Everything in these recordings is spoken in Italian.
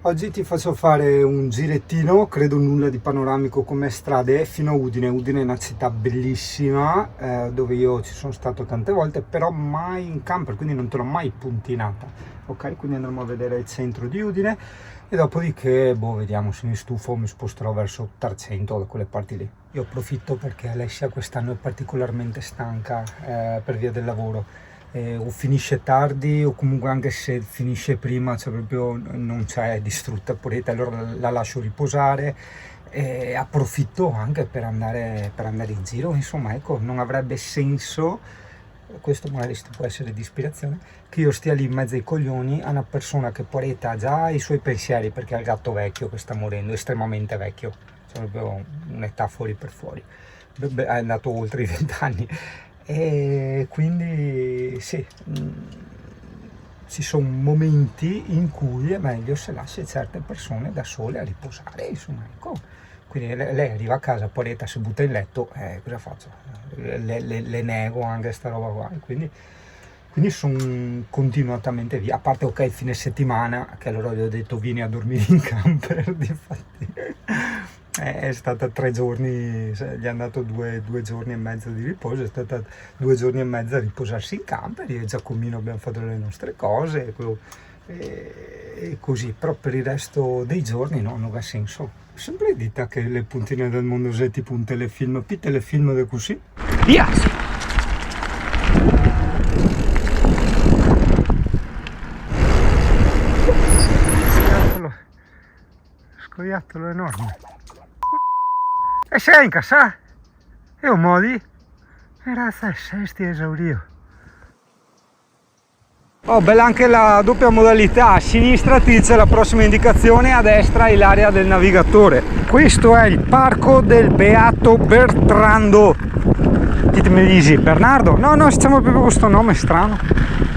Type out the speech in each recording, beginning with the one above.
Oggi ti faccio fare un girettino, credo nulla di panoramico come strade, fino a Udine. Udine è una città bellissima, dove io ci sono stato tante volte, però mai in camper, quindi non te l'ho mai puntinata. Ok, quindi andremo a vedere il centro di Udine e dopodiché, vediamo se mi stufo, mi sposterò verso Tarcento, da quelle parti lì. Io approfitto perché Alessia quest'anno è particolarmente stanca per via del lavoro. O finisce tardi o comunque anche se finisce prima, cioè proprio non c'è, distrutta puretta, allora la lascio riposare e approfitto anche per andare in giro, insomma, ecco, non avrebbe senso, questo magari può essere di ispirazione, che io stia lì in mezzo ai coglioni a una persona che poretta ha già i suoi pensieri perché ha il gatto vecchio che sta morendo, estremamente vecchio, cioè proprio un'età fuori per fuori, è andato oltre i 20 anni. E quindi sì, ci sono momenti in cui è meglio se lasci certe persone da sole a riposare, insomma, ecco. Quindi lei arriva a casa, poretta, si butta in letto, cosa faccio? Le nego anche sta roba qua, quindi sono continuamente via, a parte ok il fine settimana, che allora gli ho detto vieni a dormire in camper, difatti è stata 3 giorni, gli hanno dato due giorni e mezzo di riposo, è stata 2 giorni e mezzo a riposarsi in camper, io e Giacomino abbiamo fatto le nostre cose e così, però per il resto dei giorni no, non ha senso. Sempre dita che le puntine del mondo sono tipo un telefilm, più telefilm di così. Via! Scoiattolo enorme. E sei in casa? E un modi? Era sei esaurito. Oh, bella anche la doppia modalità, a sinistra ti dice la prossima indicazione, a destra è l'area del navigatore. Questo è il parco del Beato Bertrando. Che mi dici, Bernardo? No, diciamo proprio questo nome strano.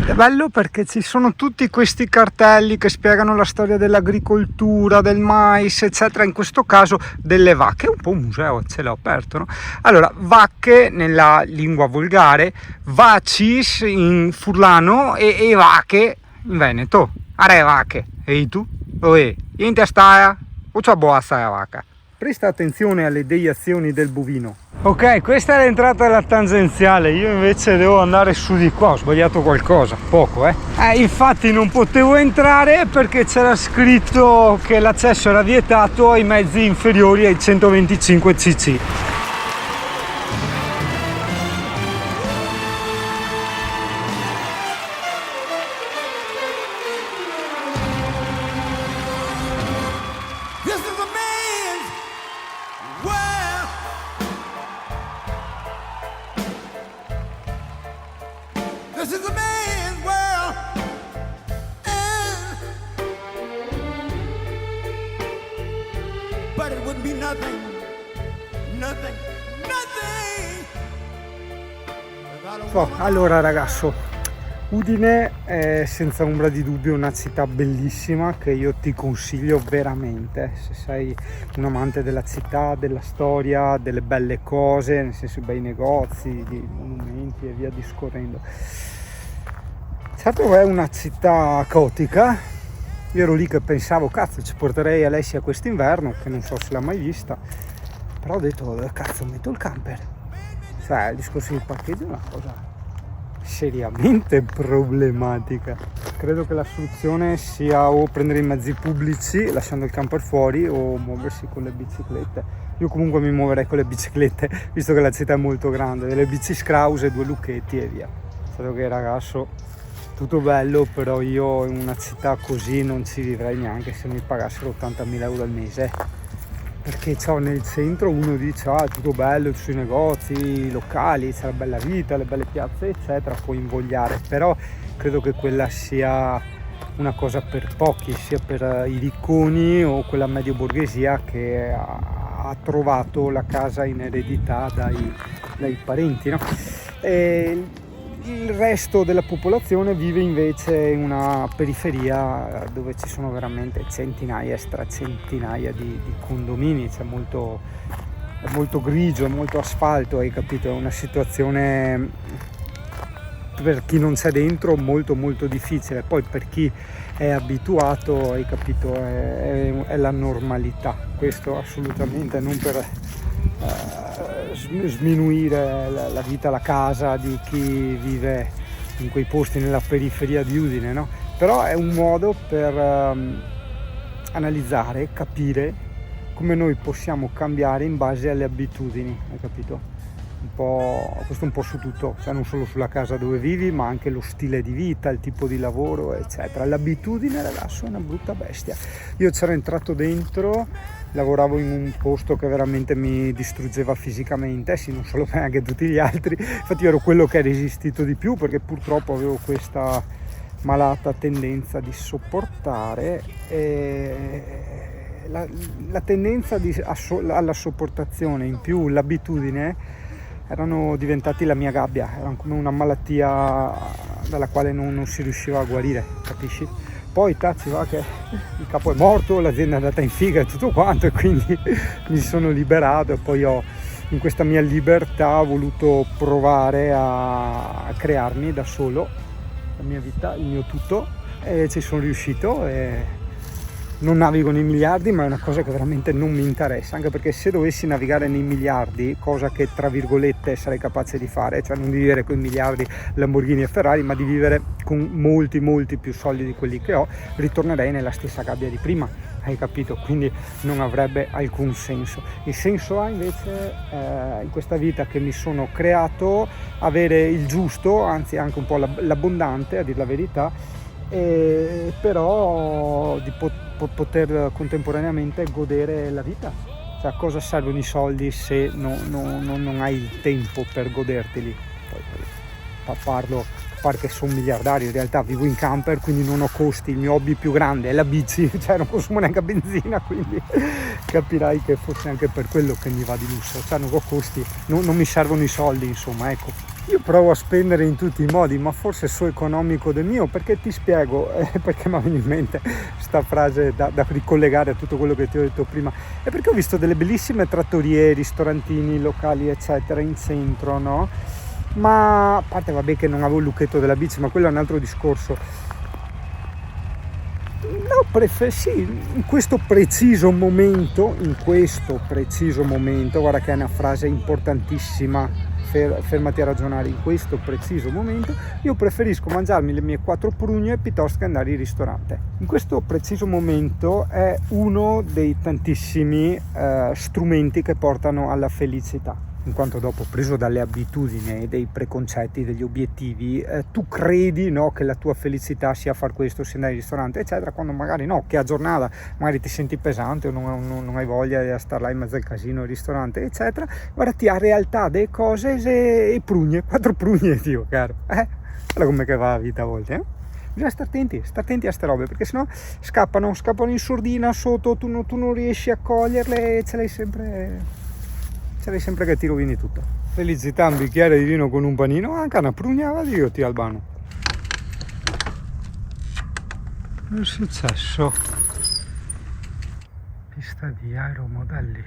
È bello perché ci sono tutti questi cartelli che spiegano la storia dell'agricoltura, del mais, eccetera, in questo caso delle vacche, è un po' un museo, ce l'ho aperto, no? Allora, vacche nella lingua volgare, vacis in furlano e vacche in veneto. Are vacche, e tu? Oe, in testa o c'è buona sta vacca? Presta attenzione alle deviazioni del bovino. Ok, questa è l'entrata della tangenziale, io invece devo andare su di qua, ho sbagliato qualcosa, poco infatti non potevo entrare perché c'era scritto che l'accesso era vietato ai mezzi inferiori ai 125 cc. This is a man's world. But it would be nothing. Allora ragazzo, Udine è senza ombra di dubbio una città bellissima che io ti consiglio veramente, se sei un amante della città, della storia, delle belle cose, nel senso bei negozi, di monumenti e via discorrendo. Certo è una città caotica, io ero lì che pensavo cazzo ci porterei Alessia quest'inverno, che non so se l'ha mai vista, però ho detto cazzo metto il camper, cioè il discorso di parcheggio è una cosa seriamente problematica. Credo che la soluzione sia o prendere i mezzi pubblici lasciando il camper fuori o muoversi con le biciclette. Io comunque mi muoverei con le biciclette visto che la città è molto grande, delle bici scrause, 2 lucchetti e via. Solo che ragazzo, tutto bello, però io in una città così non ci vivrei neanche se mi pagassero 80.000 euro al mese. Perché nel centro uno dice è tutto bello, ci sono i negozi, i locali, c'è la bella vita, le belle piazze eccetera, puoi invogliare, però credo che quella sia una cosa per pochi, sia per i ricconi o quella medio borghesia che ha trovato la casa in eredità dai parenti, no? E il resto della popolazione vive invece in una periferia dove ci sono veramente centinaia e straceninaia di condomini, c'è molto grigio, molto asfalto, hai capito? È una situazione per chi non c'è dentro molto molto difficile, poi per chi è abituato, hai capito, è la normalità, questo assolutamente, non per sminuire la vita, la casa di chi vive in quei posti nella periferia di Udine, no? Però è un modo per analizzare, capire come noi possiamo cambiare in base alle abitudini, hai capito? Questo un po' su tutto, cioè non solo sulla casa dove vivi, ma anche lo stile di vita, il tipo di lavoro, eccetera. L'abitudine, ragazzo, è una brutta bestia. Io c'ero entrato dentro, lavoravo in un posto che veramente mi distruggeva fisicamente, sì, non solo me, anche tutti gli altri. Infatti io ero quello che ha resistito di più, perché purtroppo avevo questa malata tendenza di sopportare la tendenza alla sopportazione, in più l'abitudine, erano diventati la mia gabbia, erano come una malattia dalla quale non si riusciva a guarire, capisci? Poi tazzi va che il capo è morto, l'azienda è andata in figa e tutto quanto, e quindi mi sono liberato, e poi in questa mia libertà ho voluto provare a crearmi da solo la mia vita, il mio tutto, e ci sono riuscito. E non navigo nei miliardi, ma è una cosa che veramente non mi interessa, anche perché se dovessi navigare nei miliardi, cosa che tra virgolette sarei capace di fare, cioè non di vivere con i miliardi Lamborghini e Ferrari, ma di vivere con molti molti più soldi di quelli che ho, ritornerei nella stessa gabbia di prima, hai capito? Quindi non avrebbe alcun senso. Il senso ha invece in questa vita che mi sono creato avere il giusto, anzi anche un po' l'abbondante, a dir la verità, però di poter contemporaneamente godere la vita. Cioè, a cosa servono i soldi se non hai il tempo per goderteli? Poi parlo, a parte che sono miliardario, in realtà vivo in camper, quindi non ho costi, il mio hobby più grande è la bici, cioè non consumo neanche benzina, quindi capirai che forse anche per quello che mi va di lusso, cioè non ho costi, non mi servono i soldi, insomma, ecco. Io provo a spendere in tutti i modi, ma forse so economico del mio, perché ti spiego, perché mi è venuta in mente sta frase da ricollegare a tutto quello che ti ho detto prima, è perché ho visto delle bellissime trattorie, ristorantini, locali eccetera in centro, no? Ma a parte vabbè che non avevo il lucchetto della bici, ma quello è un altro discorso. No, sì, in questo preciso momento, guarda che è una frase importantissima, fermati a ragionare, in questo preciso momento io preferisco mangiarmi le mie 4 prugne piuttosto che andare in ristorante. In questo preciso momento è uno dei tantissimi strumenti che portano alla felicità, in quanto dopo, preso dalle abitudini, dei preconcetti, degli obiettivi, tu credi, no, che la tua felicità sia far questo, sia andare al ristorante eccetera, quando magari no, che a giornata magari ti senti pesante o non hai voglia di stare là in mezzo al casino al ristorante eccetera. Guarda, ti ha realtà delle cose e prugne, 4 prugne, Dio caro, guarda come che va la vita a volte, bisogna stare attenti a ste robe, perché sennò scappano in sordina sotto, tu non riesci a coglierle e ce l'hai sempre che ti rovini tutto. Felicità, un bicchiere di vino con un panino, anche una prugna, vedi io ti albano. Che è successo? Pista di aeromodelli.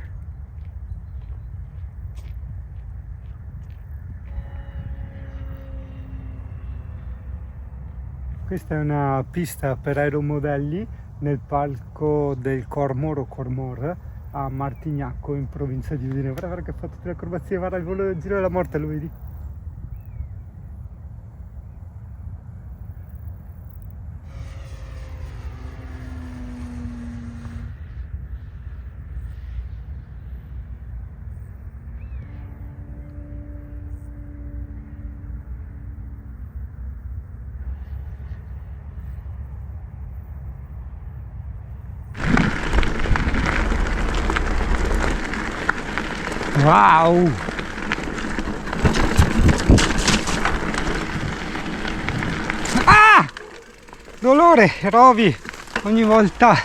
Questa è una pista per aeromodelli nel parco del Cormor a Martignacco, in provincia di Udine. Guarda che ha fatto tutte le acrobazie, guarda il volo del giro della morte, lo vedi? Wow! Ah! Dolore, rovi ogni volta.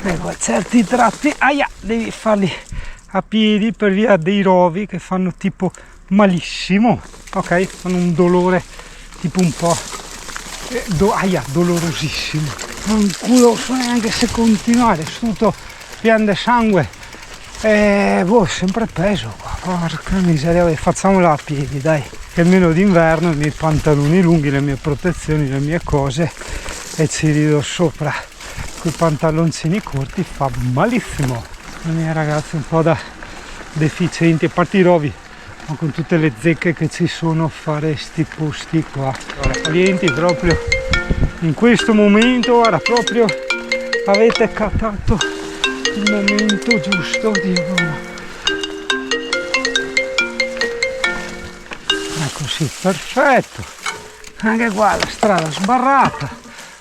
A certi tratti, devi farli a piedi per via dei rovi che fanno tipo malissimo, ok? Fanno un dolore tipo un po' dolorosissimo. Non culo so neanche se continuare, tutto pian de sangue, Sempre peso qua, porca miseria, facciamola a piedi, dai, che almeno d'inverno i miei pantaloni lunghi, le mie protezioni, le mie cose e ci rido sopra. Quei pantaloncini corti fa malissimo. I miei ragazzi un po' da deficienti, a parte i rovi, ma con tutte le zecche che ci sono a fare sti posti qua. Clienti proprio in questo momento, guarda, proprio avete cattato il momento giusto di così, perfetto. Anche qua la strada sbarrata,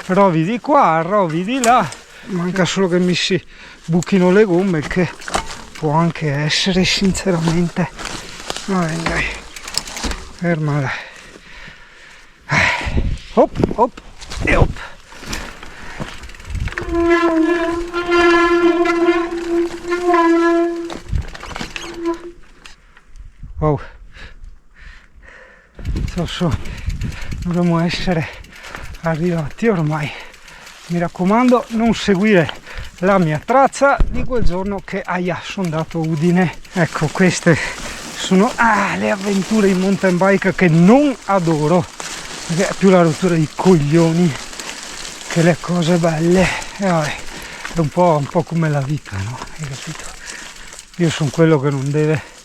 rovi di qua, rovi di là, manca solo che mi si buchino le gomme, che può anche essere sinceramente. Dai, fermala. Hop, hop e hop. Wow, dovremmo essere arrivati ormai. Mi raccomando, non seguire la mia traccia di quel giorno che sono andato a Udine. Ecco, queste sono le avventure in mountain bike che non adoro, perché è più la rottura di coglioni che le cose belle. Vabbè, è un po' come la vita, no? Hai capito? Io sono quello che non deve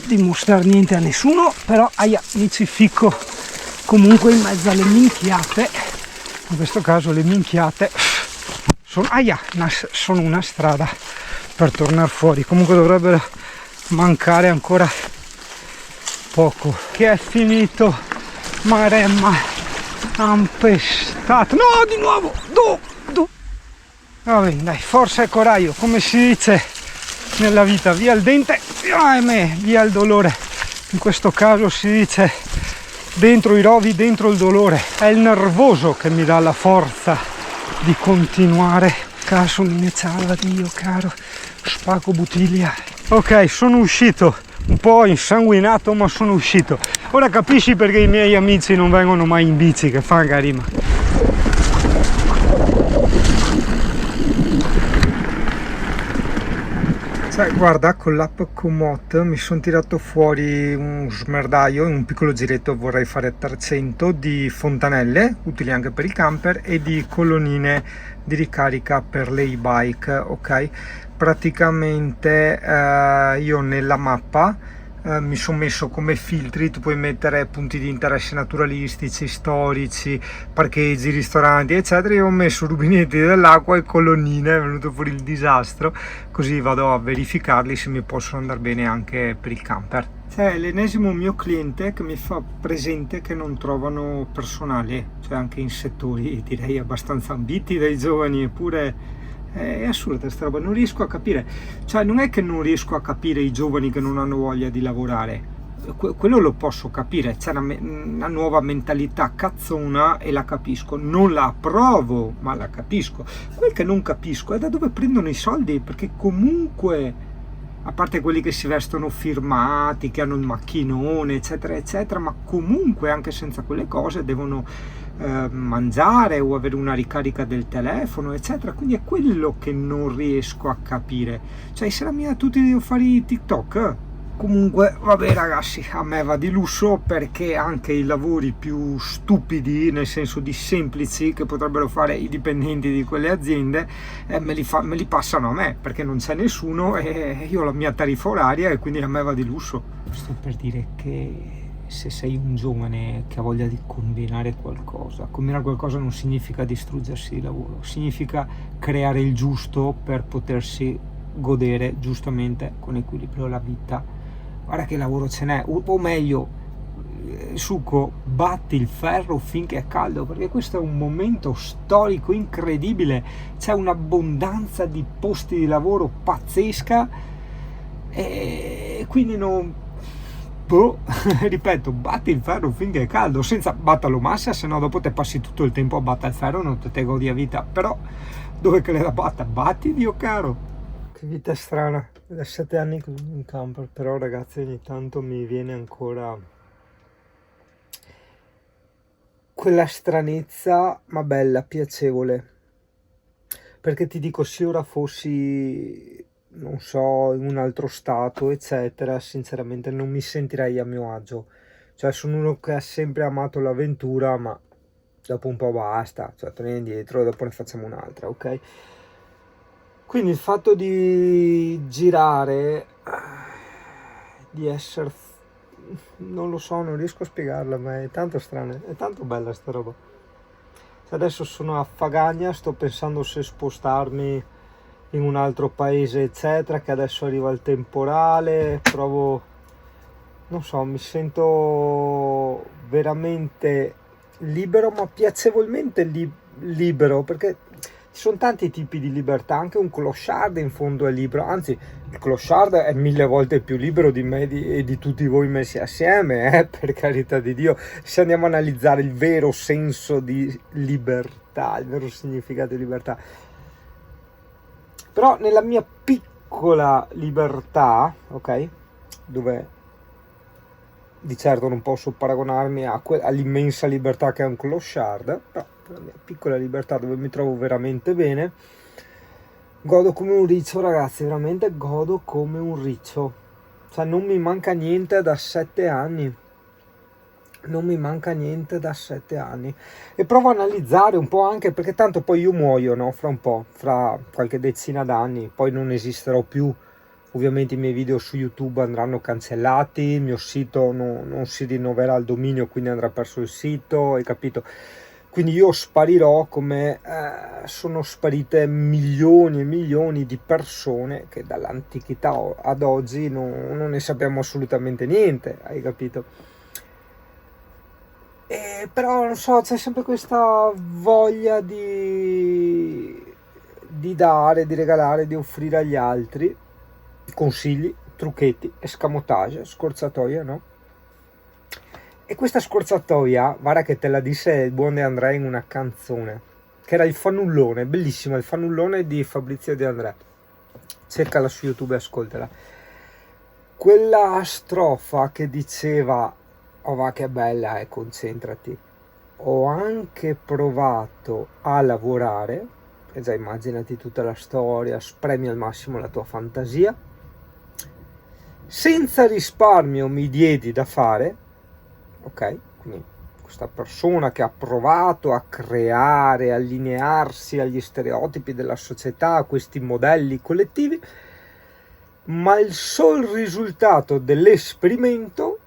dimostrare niente a nessuno, però mi ci ficco comunque in mezzo alle minchiate. In questo caso le minchiate sono una strada per tornare fuori. Comunque dovrebbero mancare ancora poco, che è finito Maremma ampestato. No, di nuovo va bene, dai, forza e coraggio, come si dice nella vita, via il dente, via il dolore. In questo caso si dice dentro i rovi, dentro il dolore. È il nervoso che mi dà la forza di continuare. Caso mi ne salva Dio caro, spago bottiglia. Ok, sono uscito un po' insanguinato, ma sono uscito. Ora capisci perché i miei amici non vengono mai in bici, che fa rima. Guarda, con l'app Komoot mi sono tirato fuori un smerdaio, in un piccolo giretto vorrei fare 300 di fontanelle, utili anche per i camper, e di colonnine di ricarica per le e-bike, ok? Praticamente io nella mappa mi sono messo come filtri, tu puoi mettere punti di interesse naturalistici, storici, parcheggi, ristoranti eccetera. Io ho messo rubinetti dell'acqua e colonnine, è venuto fuori il disastro, così vado a verificarli se mi possono andare bene anche per il camper. C'è l'ennesimo mio cliente che mi fa presente che non trovano personale, cioè anche in settori direi abbastanza ambiti dai giovani, eppure è assurda questa roba, non riesco a capire, cioè non è che non riesco a capire i giovani che non hanno voglia di lavorare, quello lo posso capire, c'è una nuova mentalità cazzona e la capisco, non la approvo ma la capisco. Quel che non capisco è da dove prendono i soldi, perché comunque, a parte quelli che si vestono firmati, che hanno il macchinone eccetera eccetera, ma comunque anche senza quelle cose devono mangiare o avere una ricarica del telefono eccetera. Quindi è quello che non riesco a capire, cioè se la mia tutti devo fare i TikTok. Comunque vabbè ragazzi, a me va di lusso, perché anche i lavori più stupidi, nel senso di semplici, che potrebbero fare i dipendenti di quelle aziende, me li passano a me, perché non c'è nessuno e io ho la mia tariffa oraria e quindi a me va di lusso. Sto per dire che se sei un giovane che ha voglia di combinare qualcosa non significa distruggersi di lavoro, significa creare il giusto per potersi godere giustamente con equilibrio la vita. Guarda che lavoro ce n'è, o meglio, succo, batti il ferro finché è caldo, perché questo è un momento storico incredibile, c'è un'abbondanza di posti di lavoro pazzesca e quindi ripeto, batti il ferro finché è caldo, senza battalo massa, se no dopo te passi tutto il tempo a battere il ferro, non te godi a vita, però dove che le la batta? Batti, Dio caro. Che vita strana, da 7 anni in camper, però ragazzi ogni tanto mi viene ancora quella stranezza, ma bella, piacevole, perché ti dico, se ora fossi non so, in un altro stato, eccetera, sinceramente non mi sentirei a mio agio. Cioè, sono uno che ha sempre amato l'avventura, ma dopo un po' basta, cioè torniamo indietro e dopo ne facciamo un'altra, ok? Quindi il fatto di girare, di essere, non lo so, non riesco a spiegarla, ma è tanto strana, è tanto bella sta roba. Adesso sono a Fagagna, sto pensando se spostarmi in un altro paese, eccetera, che adesso arriva il temporale, provo, non so, mi sento veramente libero, ma piacevolmente libero, perché ci sono tanti tipi di libertà, anche un clochard in fondo è libero, anzi il clochard è 1000 volte più libero di me e di tutti voi messi assieme, per carità di Dio, se andiamo a analizzare il vero senso di libertà, il vero significato di libertà. Però nella mia piccola libertà, ok, dove di certo non posso paragonarmi all'immensa libertà che è un clochard, però la mia piccola libertà dove mi trovo veramente bene, godo come un riccio, ragazzi, veramente godo come un riccio. Cioè non mi manca niente da 7 anni. Non mi manca niente da 7 anni. E provo a analizzare un po' anche perché tanto poi io muoio, no? Fra un po', fra qualche decina d'anni, poi non esisterò più. Ovviamente i miei video su YouTube andranno cancellati, il mio sito non si rinnoverà il dominio, quindi andrà perso il sito, hai capito? Quindi io sparirò come sono sparite milioni e milioni di persone che dall'antichità ad oggi non ne sappiamo assolutamente niente, hai capito? Però non so, c'è sempre questa voglia di dare, di regalare, di offrire agli altri consigli, trucchetti, escamotage, scorciatoie, no? E questa scorciatoia, guarda che te la disse il buon De André in una canzone, che era il fannullone, bellissima, il fannullone di Fabrizio De André. Cercala su YouTube e ascoltala. Quella strofa che diceva, oh va che bella, concentrati. Ho anche provato a lavorare, e già immaginati tutta la storia, spremi al massimo la tua fantasia. Senza risparmio mi diedi da fare, ok? Quindi questa persona che ha provato a creare, allinearsi agli stereotipi della società, a questi modelli collettivi, ma il sol risultato dell'esperimento,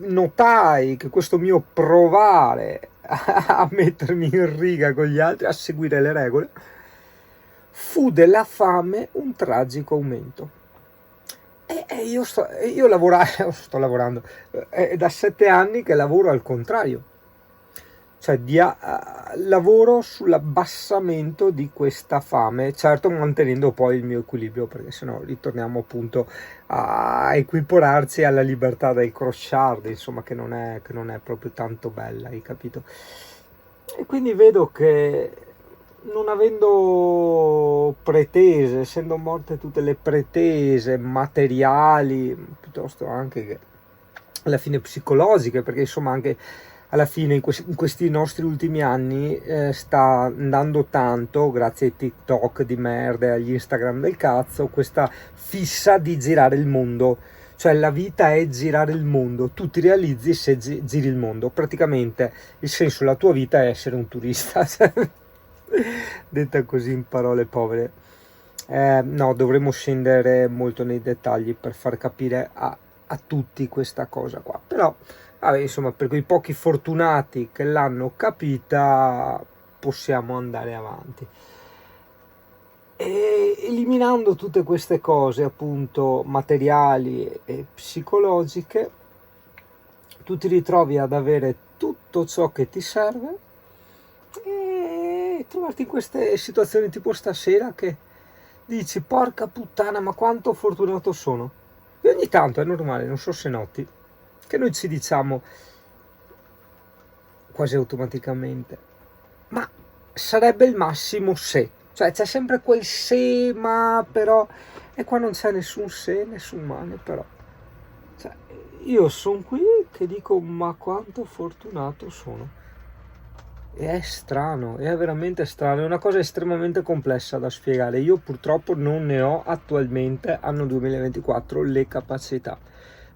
notai che questo mio provare a mettermi in riga con gli altri, a seguire le regole, fu della fame un tragico aumento. E io sto lavorando, è da 7 anni che lavoro al contrario, cioè lavoro sull'abbassamento di questa fame, certo mantenendo poi il mio equilibrio, perché sennò ritorniamo appunto a equipararci alla libertà dei crociardi, insomma, che non è proprio tanto bella, hai capito? E quindi vedo che non avendo pretese, essendo morte tutte le pretese materiali, piuttosto anche che alla fine psicologiche, perché insomma anche alla fine in questi nostri ultimi anni sta andando tanto, grazie ai TikTok di merda e agli Instagram del cazzo, questa fissa di girare il mondo. Cioè la vita è girare il mondo, tu ti realizzi se giri il mondo, praticamente il senso della tua vita è essere un turista, detta così in parole povere. No, dovremmo scendere molto nei dettagli per far capire a tutti questa cosa qua, però vabbè, insomma, per quei pochi fortunati che l'hanno capita possiamo andare avanti. E eliminando tutte queste cose appunto materiali e psicologiche, tu ti ritrovi ad avere tutto ciò che ti serve e trovarti in queste situazioni tipo stasera che dici porca puttana, ma quanto fortunato sono. E ogni tanto è normale, non so se noti, che noi ci diciamo quasi automaticamente, ma sarebbe il massimo se, cioè c'è sempre quel se, ma però, e qua non c'è nessun se, nessun male, però, cioè, io sono qui che dico ma quanto fortunato sono. E è strano, è veramente strano, è una cosa estremamente complessa da spiegare. Io purtroppo non ne ho attualmente, anno 2024, le capacità.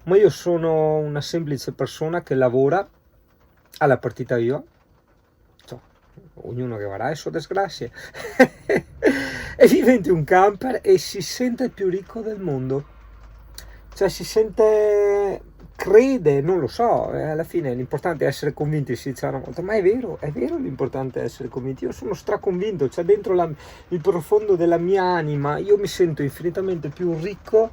Ma io sono una semplice persona che lavora alla partita IVA, cioè, ognuno che varrà le sue disgrazie, e vive in un camper e si sente il più ricco del mondo. Cioè si sente, crede, non lo so, alla fine l'importante è essere convinti, si dice una volta, ma è vero l'importante è essere convinti. Io sono straconvinto, cioè dentro il profondo della mia anima io mi sento infinitamente più ricco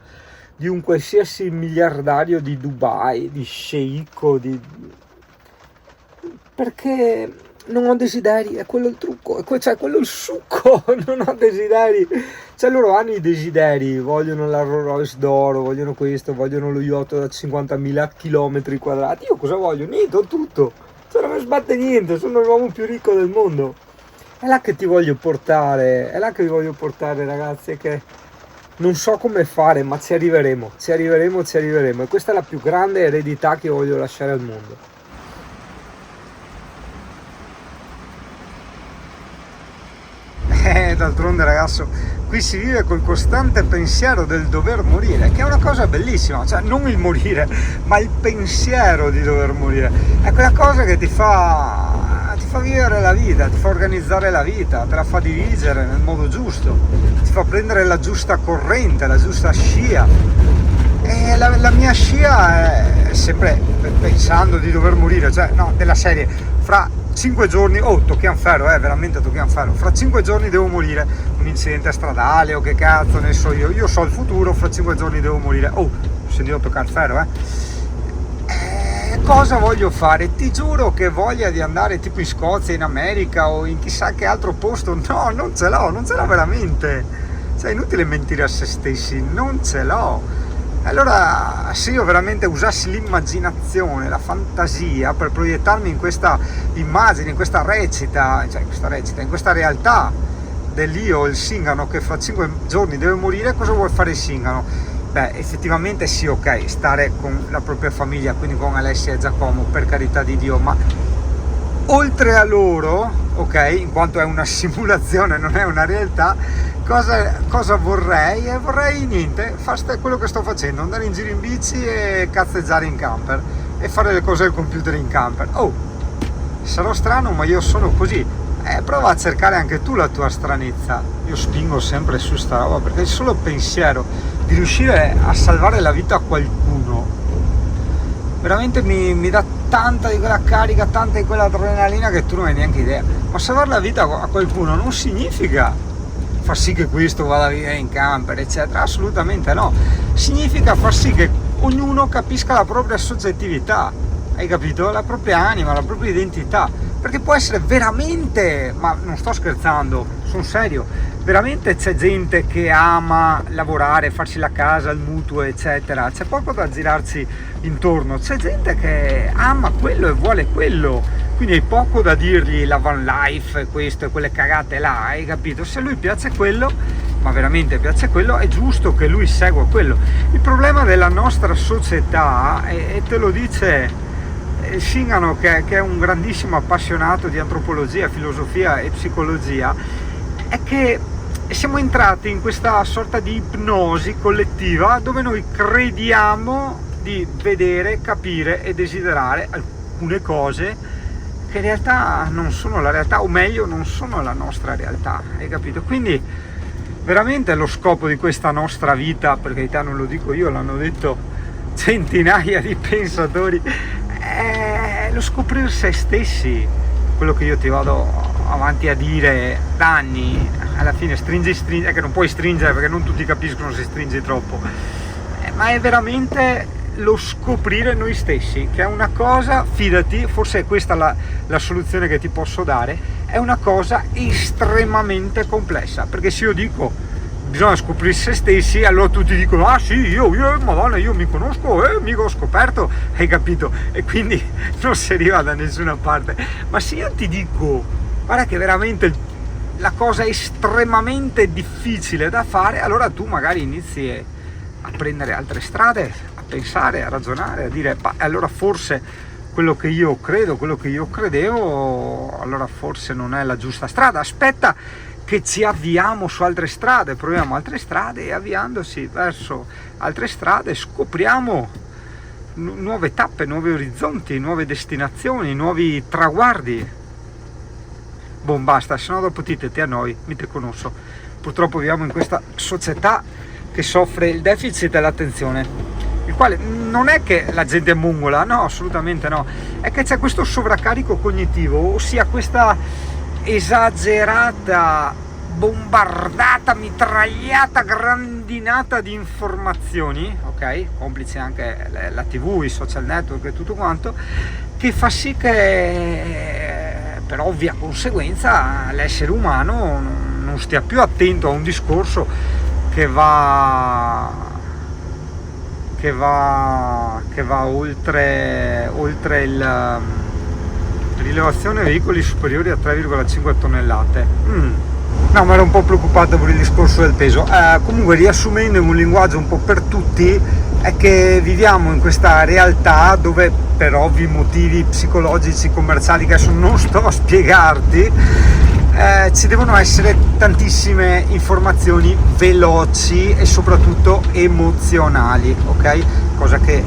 di un qualsiasi miliardario di Dubai, di sceicco, perché non ho desideri, è quello il trucco, cioè quello il succo, non ho desideri. Cioè loro hanno i desideri, vogliono la Rolls Royce d'oro, vogliono questo, vogliono lo yacht da 50.000 km quadrati. Io cosa voglio? Niente, ho tutto. Cioè non mi sbatte niente, sono l'uomo più ricco del mondo. È là che ti voglio portare, ragazzi, è che non so come fare, ma ci arriveremo. E questa è la più grande eredità che voglio lasciare al mondo. D'altronde ragazzo, qui si vive col costante pensiero del dover morire, che è una cosa bellissima, cioè non il morire, ma il pensiero di dover morire. È quella cosa che ti fa vivere la vita, ti fa organizzare la vita, te la fa dirigere nel modo giusto, ti fa prendere la giusta corrente, la giusta scia. E la mia scia è sempre pensando di dover morire, cioè no, della serie, fra 5 giorni, tocchiamo ferro, veramente tocchiamo ferro, fra 5 giorni devo morire, un incidente stradale o che cazzo ne so io so il futuro, fra 5 giorni devo morire, se devo toccare ferro, cosa voglio fare? Ti giuro che voglia di andare tipo in Scozia, in America o in chissà che altro posto, no, non ce l'ho veramente, cioè è inutile mentire a se stessi, non ce l'ho. Allora, se io veramente usassi l'immaginazione, la fantasia per proiettarmi in questa immagine, in questa realtà dell'io, il Singano che fra 5 giorni deve morire, cosa vuole fare il Singano? Beh, effettivamente sì, ok, stare con la propria famiglia, quindi con Alessia e Giacomo, per carità di Dio, ma oltre a loro, ok, in quanto è una simulazione, non è una realtà, cosa vorrei? Vorrei niente, fare quello che sto facendo, andare in giro in bici e cazzeggiare in camper e fare le cose al computer in camper. Sarò strano, ma io sono così. Prova a cercare anche tu la tua stranezza. Io spingo sempre su sta roba perché il solo pensiero di riuscire a salvare la vita a qualcuno veramente mi dà tanta di quella carica, tanta di quella adrenalina che tu non hai neanche idea. Ma salvare la vita a qualcuno non significa far sì che questo vada via in camper, eccetera, assolutamente no. Significa far sì che ognuno capisca la propria soggettività, hai capito? La propria anima, la propria identità, perché può essere veramente, ma non sto scherzando, sono serio, veramente c'è gente che ama lavorare, farsi la casa, il mutuo, eccetera, c'è poco da girarci intorno, c'è gente che ama quello e vuole quello, quindi hai poco da dirgli la van life, questo e quelle cagate là, hai capito? Se a lui piace quello, ma veramente piace quello, è giusto che lui segua quello. Il problema della nostra società, e te lo dice Singano che è un grandissimo appassionato di antropologia, filosofia e psicologia, è che siamo entrati in questa sorta di ipnosi collettiva dove noi crediamo di vedere, capire e desiderare alcune cose che in realtà non sono la realtà, o meglio non sono la nostra realtà, hai capito? Quindi veramente lo scopo di questa nostra vita, per carità non lo dico io, l'hanno detto centinaia di pensatori, è lo scoprire se stessi, quello che io ti vado avanti a dire da anni. Alla fine stringi, è che non puoi stringere perché non tutti capiscono se stringi troppo, ma è veramente lo scoprire noi stessi, che è una cosa, fidati, forse è questa la soluzione che ti posso dare, è una cosa estremamente complessa, perché se io dico bisogna scoprire se stessi, allora tutti dicono ah sì, io madonna, io mi conosco, mica ho scoperto, hai capito? E quindi non si arriva da nessuna parte. Ma se io ti dico guarda che veramente la cosa è estremamente difficile da fare, allora tu magari inizi a prendere altre strade, a pensare, a ragionare, a dire allora forse quello che io credo, quello che io credevo, allora forse non è la giusta strada. Aspetta che ci avviamo su altre strade, proviamo altre strade e avviandosi verso altre strade scopriamo nuove tappe, nuovi orizzonti, nuove destinazioni, nuovi traguardi. Boh, basta, se no dopo ti annoi, mi te conosco. Purtroppo viviamo in questa società che soffre il deficit dell'attenzione, il quale non è che la gente è mongola, no, assolutamente no, è che c'è questo sovraccarico cognitivo, ossia questa esagerata, bombardata, mitragliata, grandinata di informazioni, ok? Complice anche la TV, i social network e tutto quanto, che fa sì che per ovvia conseguenza l'essere umano non stia più attento a un discorso che va oltre il rilevazione veicoli superiori a 3,5 tonnellate. No, ma ero un po' preoccupato per il discorso del peso. Comunque, riassumendo in un linguaggio un po' per tutti, è che viviamo in questa realtà dove, per ovvi motivi psicologici, commerciali che adesso non sto a spiegarti, ci devono essere tantissime informazioni veloci e soprattutto emozionali, ok? Cosa che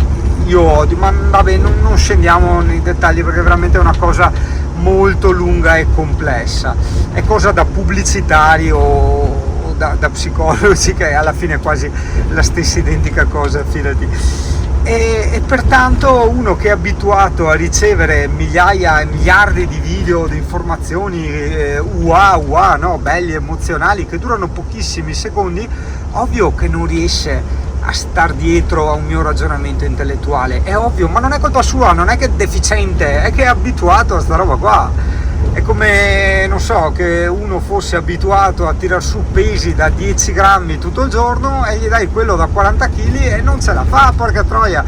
io odio, ma vabbè, non scendiamo nei dettagli perché veramente è una cosa molto lunga e complessa, è cosa da pubblicitari o da psicologi, che alla fine è quasi la stessa identica cosa, fidati. E pertanto uno che è abituato a ricevere migliaia e miliardi di video, di informazioni no, belli, emozionali, che durano pochissimi secondi, ovvio che non riesce a star dietro a un mio ragionamento intellettuale, è ovvio, ma non è colpa sua, non è che è deficiente, è che è abituato a sta roba qua. È come, non so, che uno fosse abituato a tirar su pesi da 10 grammi tutto il giorno e gli dai quello da 40 kg e non ce la fa, porca troia.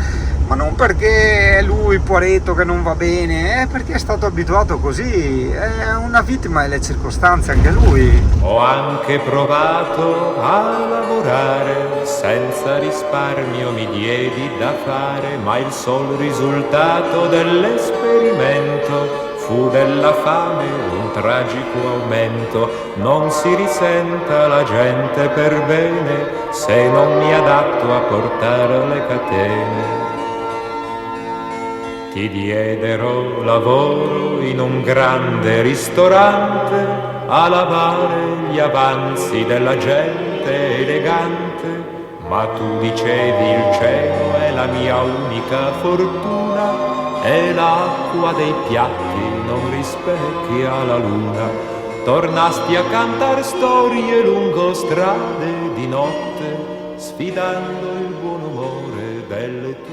Ma non perché è lui poveretto che non va bene, è perché è stato abituato così, è una vittima delle circostanze anche lui. Ho anche provato a lavorare, senza risparmio mi diedi da fare, ma il sol risultato dell'esperimento fu della fame un tragico aumento. Non si risenta la gente per bene se non mi adatto a portare le catene. Ti diedero lavoro in un grande ristorante a lavare gli avanzi della gente elegante, ma tu dicevi il cielo è la mia unica fortuna e l'acqua dei piatti non rispecchia la luna. Tornasti a cantar storie lungo strade di notte, sfidando il buon umore delle tue